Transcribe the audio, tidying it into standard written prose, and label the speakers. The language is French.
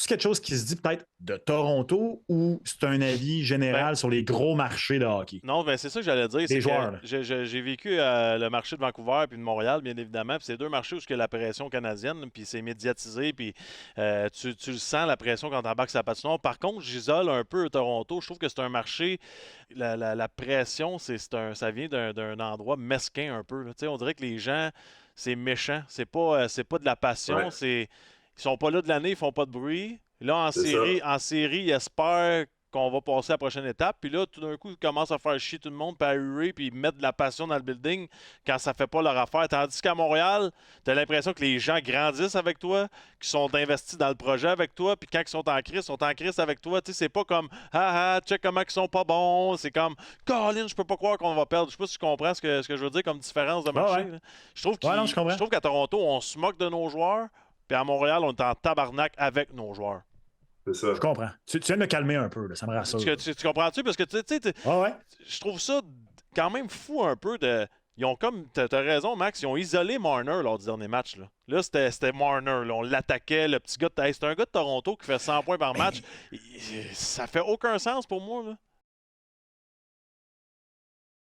Speaker 1: C'est quelque chose qui se dit peut-être de Toronto ou c'est un avis
Speaker 2: Ben,
Speaker 1: général sur les gros marchés de hockey?
Speaker 2: non, ben c'est ça que j'allais dire, c'est
Speaker 1: Des
Speaker 2: que
Speaker 1: joueurs, là.
Speaker 2: j'ai vécu le marché de Vancouver puis de Montréal, bien évidemment, puis c'est deux marchés où il y a la pression canadienne, puis c'est médiatisé, puis tu le sens, la pression quand t'embarques sur la patinoire. Par contre, j'isole un peu Toronto, je trouve que c'est un marché, la pression, ça vient d'un endroit mesquin un peu, là. Tu sais, on dirait que les gens, c'est méchant, c'est pas de la passion,
Speaker 3: Ouais,
Speaker 2: ils sont pas là de l'année, ils font pas de bruit. Là,
Speaker 3: c'est ça.
Speaker 2: en série, ils espèrent qu'on va passer à la prochaine étape. Puis là, tout d'un coup, ils commencent à faire chier tout le monde, puis à hurler, puis ils mettent de la passion dans le building quand ça fait pas leur affaire. Tandis qu'à Montréal, t'as l'impression que les gens grandissent avec toi, qu'ils sont investis dans le projet avec toi, puis quand ils sont en crise avec toi. Tu sais, c'est pas comme ah ah, check comment ils sont pas bons. C'est comme Colin, je peux pas croire qu'on va perdre. Je sais pas si tu comprends ce que je veux dire comme différence de
Speaker 1: Ah
Speaker 2: marché,
Speaker 1: ouais.
Speaker 2: là.
Speaker 1: Ouais, non, je
Speaker 2: Je
Speaker 1: comprends.
Speaker 2: trouve qu'à Toronto, on se moque de nos joueurs, puis à Montréal, on est en tabarnak avec nos joueurs.
Speaker 3: C'est ça.
Speaker 1: Je comprends. Tu viens de me calmer un peu, là, ça me rassure.
Speaker 2: Tu comprends-tu? Parce que tu sais,
Speaker 1: Ah ouais?
Speaker 2: je trouve ça quand même fou un peu de. Ils ont comme. T'as raison, Max, ils ont isolé Marner lors du dernier match. Là c'était Marner. Là, on l'attaquait. Le petit gars. Hey, c'est un gars de Toronto qui fait 100 points par
Speaker 1: Ben,
Speaker 2: match. Ça fait aucun sens pour moi. Là.